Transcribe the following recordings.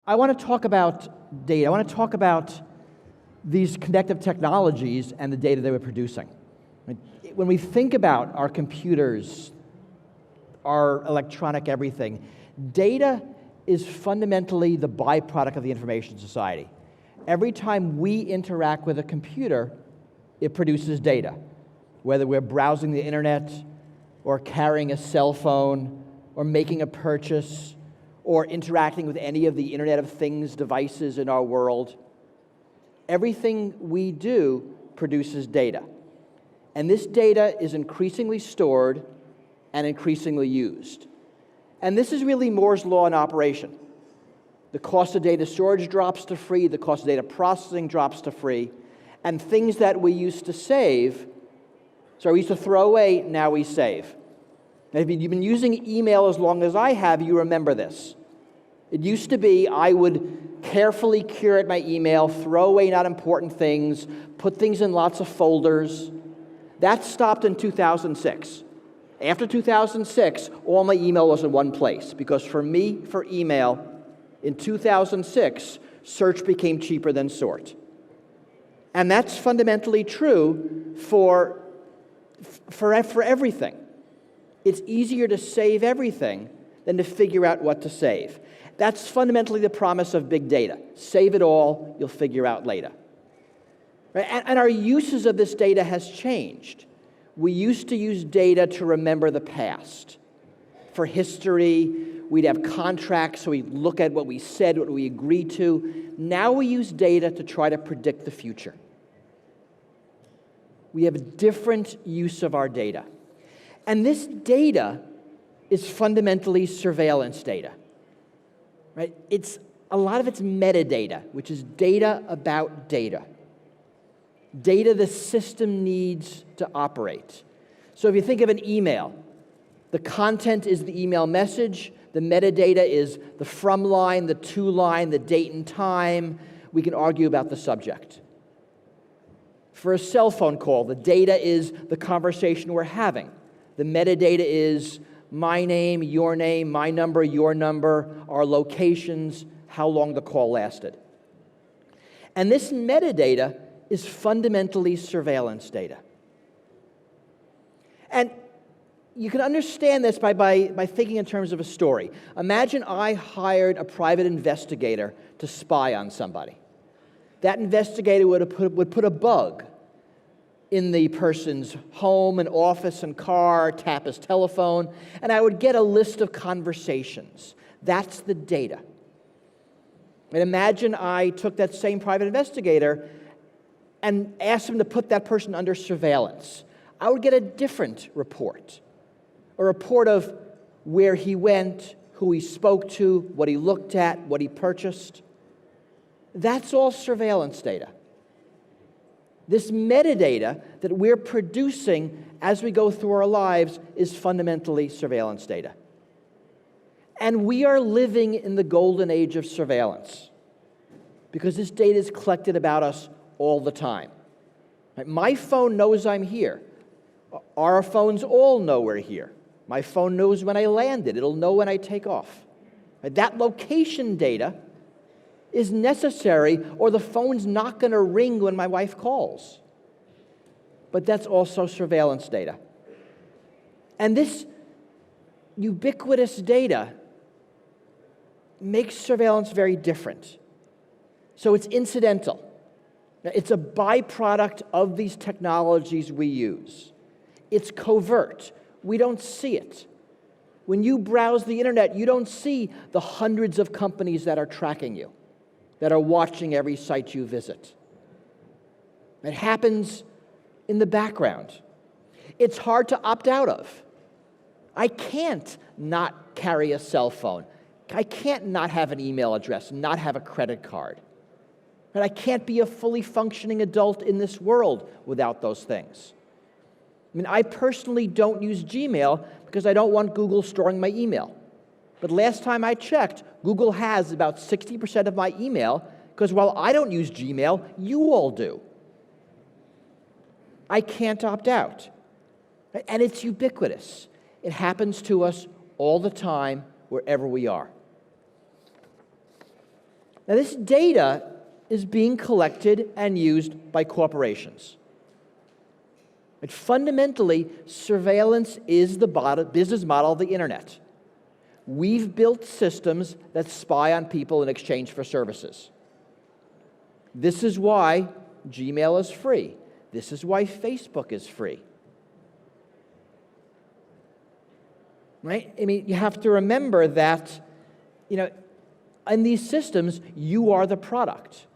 I want to talk about data. I want to talk about these connective technologies and the data they were producing. When we think about our computers, our electronic everything, data is fundamentally the byproduct of the information society. Every time we interact with a computer, it produces data. Whether we're browsing the internet, or carrying a cell phone, or making a purchase, or interacting with any of the Internet of Things devices in our world, everything we do produces data. And this data is increasingly stored and increasingly used. And this is really Moore's law in operation. The cost of data storage drops to free, the cost of data processing drops to free, and things that we used to save, so we used to throw away, now we save. Now, if you've been using email as long as I have, you remember this. It used to be I would carefully curate my email, throw away not important things, put things in lots of folders. That stopped in 2006. After 2006, all my email was in one place, because for me, for email, in 2006, search became cheaper than sort. And that's fundamentally true for everything. It's easier to save everything than to figure out what to save. That's fundamentally the promise of big data. Save it all, you'll figure out later. Right? And our uses of this data has changed. We used to use data to remember the past. For history, we'd have contracts, so we'd look at what we said, what we agreed to. Now we use data to try to predict the future. We have a different use of our data. And this data is fundamentally surveillance data. Right? A lot of it's metadata, which is data about data. Data the system needs to operate. So if you think of an email, the content is the email message, the metadata is the from line, the to line, the date and time. We can argue about the subject. For a cell phone call, the data is the conversation we're having. The metadata is my name, my number, your number, our locations, how long the call lasted. And this metadata is fundamentally surveillance data. And you can understand this by thinking in terms of a story. Imagine I hired a private investigator to spy on somebody. That investigator would put a bug in the person's home and office and car, tap his telephone, and I would get a list of conversations. That's the data. And imagine I took that same private investigator and asked him to put that person under surveillance. I would get a different report. A report of where he went, who he spoke to, what he looked at, what he purchased. That's all surveillance data. This metadata that we're producing as we go through our lives is fundamentally surveillance data. And we are living in the golden age of surveillance because this data is collected about us all the time. Right? My phone knows I'm here. Our phones all know we're here. My phone knows when I landed. It'll know when I take off. Right? That location data is necessary, or the phone's not going to ring when my wife calls. But that's also surveillance data. And this ubiquitous data makes surveillance very different. So it's incidental. It's a byproduct of these technologies we use. It's covert. We don't see it. When you browse the internet, you don't see the hundreds of companies that are tracking you, that are watching every site you visit. It happens in the background. It's hard to opt out of. I can't not carry a cell phone. I can't not have an email address, not have a credit card. And I can't be a fully functioning adult in this world without those things. I mean, I personally don't use Gmail because I don't want Google storing my email. But last time I checked, Google has about 60% of my email, because while I don't use Gmail, you all do. I can't opt out. And it's ubiquitous. It happens to us all the time, wherever we are. Now, this data is being collected and used by corporations. But fundamentally, surveillance is the business model of the internet. We've built systems that spy on people in exchange for services. This is why Gmail is free. This is why Facebook is free. Right? I mean, you have to remember that, in these systems, you are the product.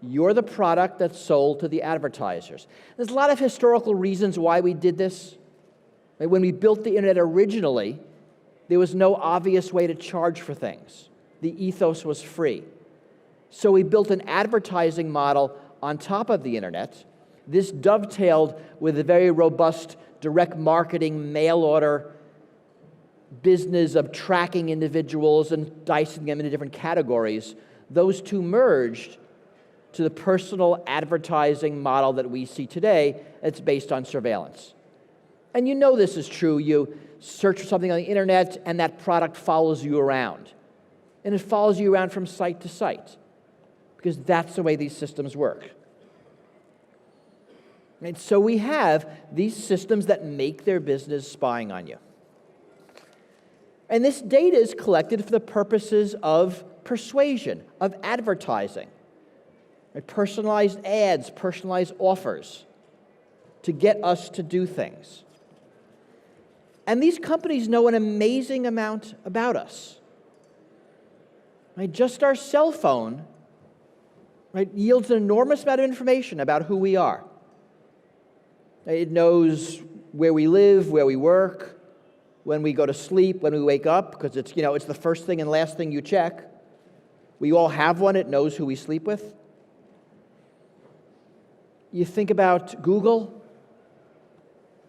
You're the product that's sold to the advertisers. There's a lot of historical reasons why we did this. Right? When we built the internet originally, there was no obvious way to charge for things. The ethos was free. So we built an advertising model on top of the internet. This dovetailed with a very robust direct marketing, mail order business of tracking individuals and dicing them into different categories. Those two merged to the personal advertising model that we see today. It's based on surveillance. And you know this is true. You search for something on the internet, and that product follows you around. And it follows you around from site to site, because that's the way these systems work. And so we have these systems that make their business spying on you. And this data is collected for the purposes of persuasion, of advertising. Right? Personalized ads, personalized offers to get us to do things. And these companies know an amazing amount about us. Right? Just our cell phone, right, yields an enormous amount of information about who we are. It knows where we live, where we work, when we go to sleep, when we wake up, because it's the first thing and last thing you check. We all have one. It knows who we sleep with. You think about Google.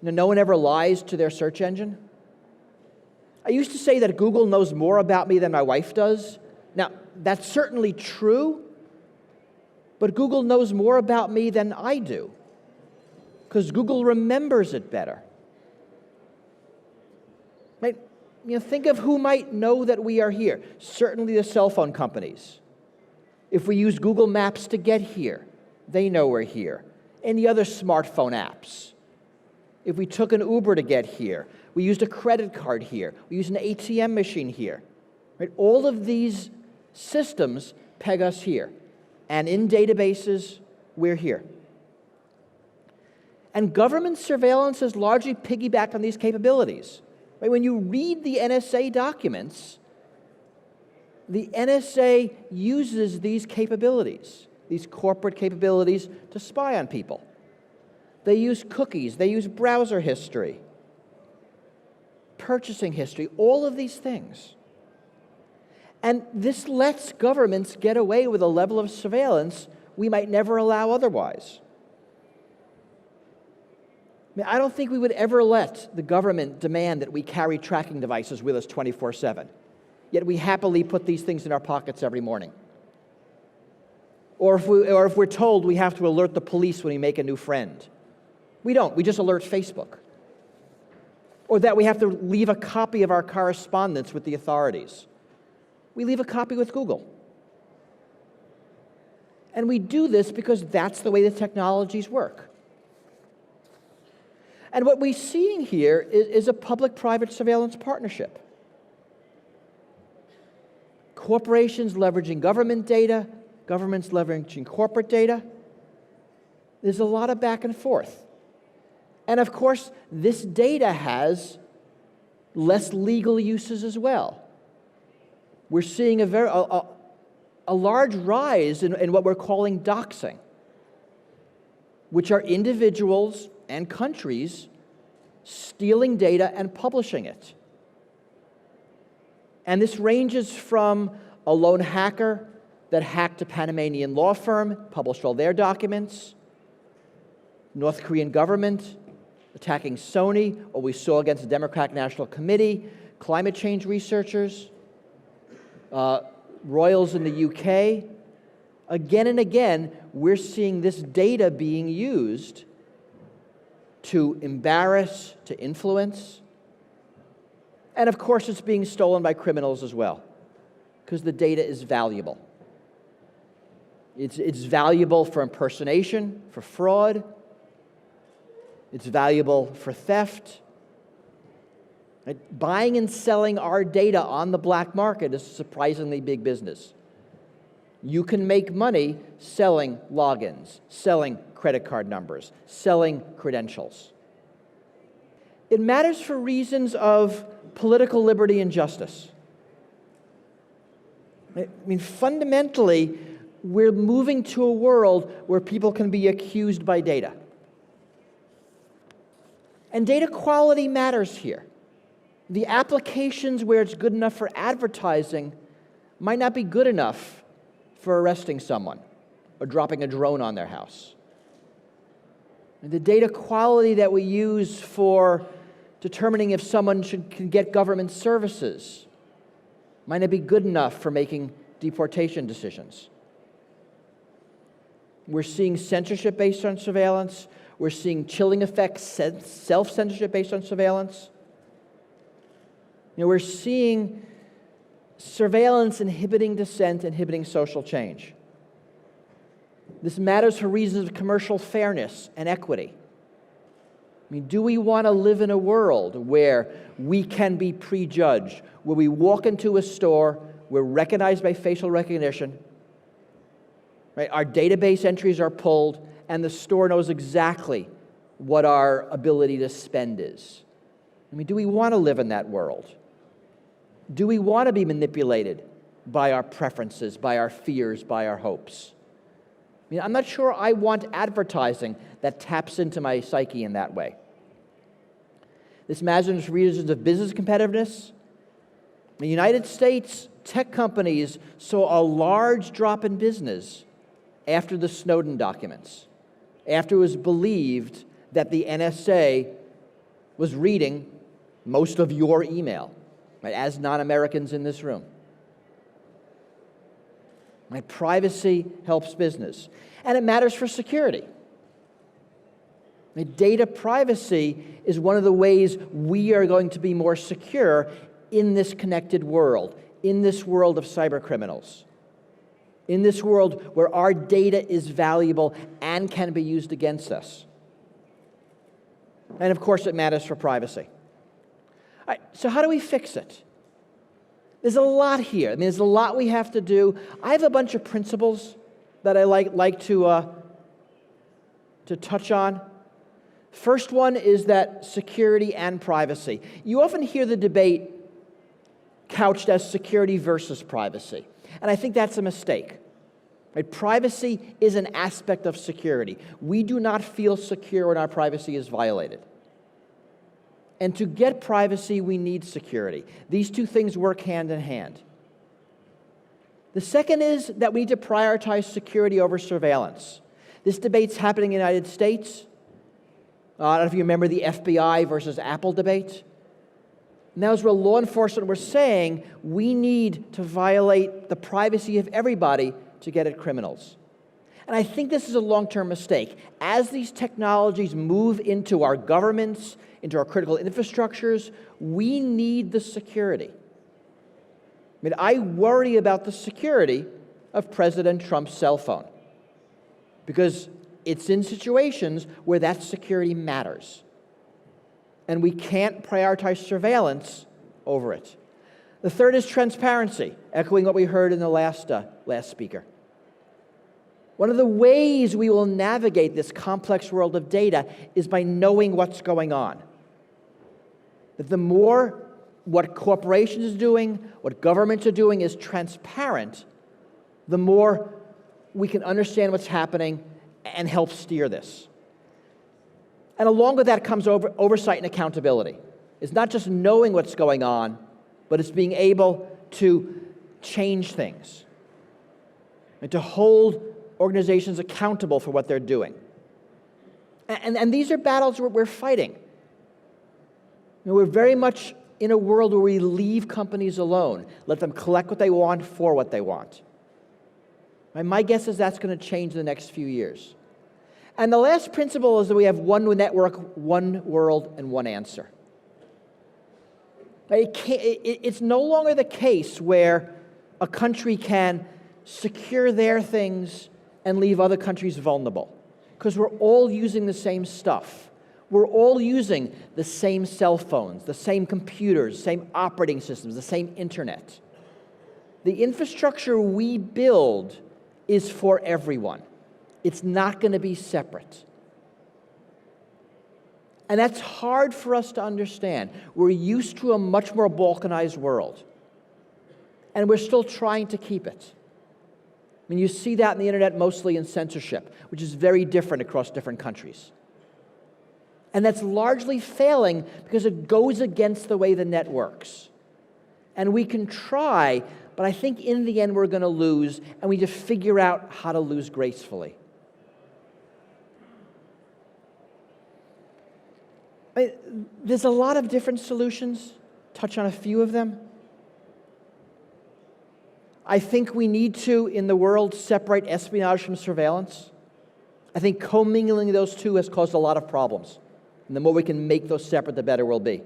No one ever lies to their search engine. I used to say that Google knows more about me than my wife does. Now, that's certainly true, but Google knows more about me than I do, because Google remembers it better. Right? Think of who might know that we are here. Certainly the cell phone companies. If we use Google Maps to get here, they know we're here. Any other smartphone apps. If we took an Uber to get here, we used a credit card here, we used an ATM machine here. Right? All of these systems peg us here. And in databases, we're here. And government surveillance has largely piggybacked on these capabilities. Right? When you read the NSA documents, the NSA uses these capabilities, these corporate capabilities, to spy on people. They use cookies, they use browser history, purchasing history, all of these things. And this lets governments get away with a level of surveillance we might never allow otherwise. I don't think we would ever let the government demand that we carry tracking devices with us 24/7. Yet we happily put these things in our pockets every morning. Or if we're told we have to alert the police when we make a new friend. We don't. We just alert Facebook. Or that we have to leave a copy of our correspondence with the authorities. We leave a copy with Google. And we do this because that's the way the technologies work. And what we're seeing here is a public-private surveillance partnership. Corporations leveraging government data, governments leveraging corporate data. There's a lot of back and forth. And of course, this data has less legal uses as well. We're seeing a large rise in what we're calling doxing, which are individuals and countries stealing data and publishing it. And this ranges from a lone hacker that hacked a Panamanian law firm, published all their documents, North Korean government attacking Sony, or we saw against the Democratic National Committee, climate change researchers, royals in the UK. Again and again, we're seeing this data being used to embarrass, to influence, and of course it's being stolen by criminals as well. Because the data is valuable. It's valuable for impersonation, for fraud. It's valuable for theft. Right? Buying and selling our data on the black market is a surprisingly big business. You can make money selling logins, selling credit card numbers, selling credentials. It matters for reasons of political liberty and justice. I mean, fundamentally, we're moving to a world where people can be accused by data. And data quality matters here. The applications where it's good enough for advertising might not be good enough for arresting someone or dropping a drone on their house. And the data quality that we use for determining if someone can get government services might not be good enough for making deportation decisions. We're seeing censorship based on surveillance. We're seeing chilling effects, self-censorship based on surveillance. We're seeing surveillance inhibiting dissent, inhibiting social change. This matters for reasons of commercial fairness and equity. I mean, do we want to live in a world where we can be prejudged, where we walk into a store, we're recognized by facial recognition, right? Our database entries are pulled, and the store knows exactly what our ability to spend is? I mean, do we want to live in that world? Do we want to be manipulated by our preferences, by our fears, by our hopes? I mean, I'm not sure I want advertising that taps into my psyche in that way. This matters for reasons of business competitiveness. In the United States, tech companies saw a large drop in business after the Snowden documents, after it was believed that the NSA was reading most of your email, right, as non-Americans in this room. Right, privacy helps business. And it matters for security. Right, data privacy is one of the ways we are going to be more secure in this connected world, in this world of cyber criminals, in this world where our data is valuable and can be used against us. And of course, it matters for privacy. All right, so how do we fix it? There's a lot here. I mean, there's a lot we have to do. I have a bunch of principles that I like to touch on. First one is that security and privacy. You often hear the debate couched as security versus privacy, and I think that's a mistake. Right? Privacy is an aspect of security. We do not feel secure when our privacy is violated. And to get privacy, we need security. These two things work hand in hand. The second is that we need to prioritize security over surveillance. This debate's happening in the United States. I don't know if you remember the FBI versus Apple debate. And that was where law enforcement were saying we need to violate the privacy of everybody to get at criminals. And I think this is a long-term mistake. As these technologies move into our governments, into our critical infrastructures, we need the security. I mean, I worry about the security of President Trump's cell phone because it's in situations where that security matters. And we can't prioritize surveillance over it. The third is transparency, echoing what we heard in the last speaker. One of the ways we will navigate this complex world of data is by knowing what's going on. That the more what corporations are doing, what governments are doing is transparent, the more we can understand what's happening and help steer this. And along with that comes oversight and accountability. It's not just knowing what's going on, but it's being able to change things and to hold organizations accountable for what they're doing. And these are battles we're fighting. You know, we're very much in a world where we leave companies alone, let them collect what they want for what they want. And my guess is that's going to change in the next few years. And the last principle is that we have one network, one world, and one answer. It's no longer the case where a country can secure their things and leave other countries vulnerable. Because we're all using the same stuff. We're all using the same cell phones, the same computers, same operating systems, the same internet. The infrastructure we build is for everyone. It's not going to be separate. And that's hard for us to understand. We're used to a much more balkanized world. And we're still trying to keep it. I mean, you see that in the internet mostly in censorship, which is very different across different countries. And that's largely failing because it goes against the way the net works. And we can try, but I think in the end we're going to lose, and we just figure out how to lose gracefully. There's a lot of different solutions. Touch on a few of them. I think we need to, in the world, separate espionage from surveillance. I think commingling those two has caused a lot of problems. And the more we can make those separate, the better we'll be.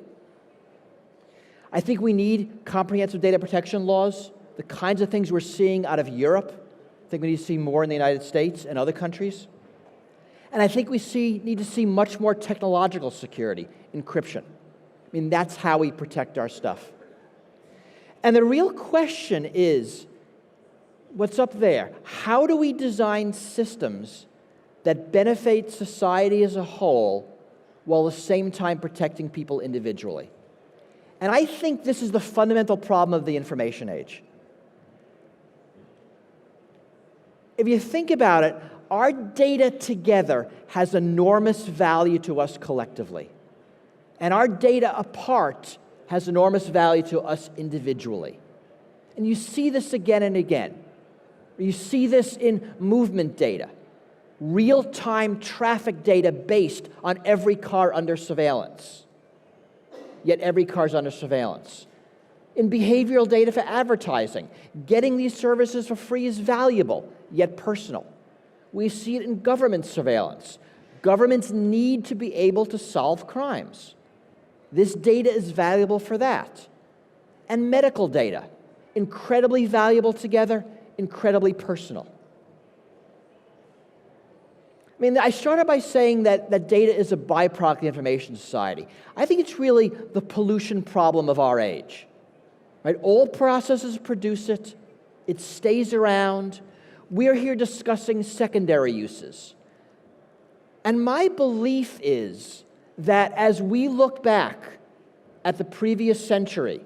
I think we need comprehensive data protection laws, the kinds of things we're seeing out of Europe. I think we need to see more in the United States and other countries. And I think we need to see much more technological security, encryption. I mean, that's how we protect our stuff. And the real question is, what's up there? How do we design systems that benefit society as a whole while at the same time protecting people individually? And I think this is the fundamental problem of the information age. If you think about it, our data together has enormous value to us collectively. And our data apart has enormous value to us individually. And you see this again and again. You see this in movement data, real-time traffic data based on every car under surveillance. Yet every car is under surveillance. In behavioral data for advertising, getting these services for free is valuable, yet personal. We see it in government surveillance. Governments need to be able to solve crimes. This data is valuable for that. And medical data, incredibly valuable together, incredibly personal. I mean, I started by saying that data is a byproduct of the information society. I think it's really the pollution problem of our age. Right? All processes produce it. It stays around. We're here discussing secondary uses. And my belief is that as we look back at the previous century,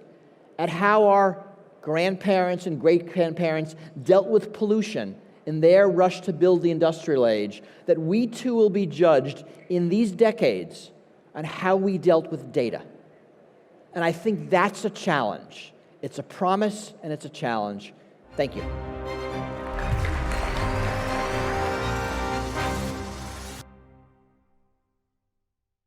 at how our grandparents and great-grandparents dealt with pollution in their rush to build the industrial age, that we too will be judged in these decades on how we dealt with data. And I think that's a challenge. It's a promise and it's a challenge. Thank you.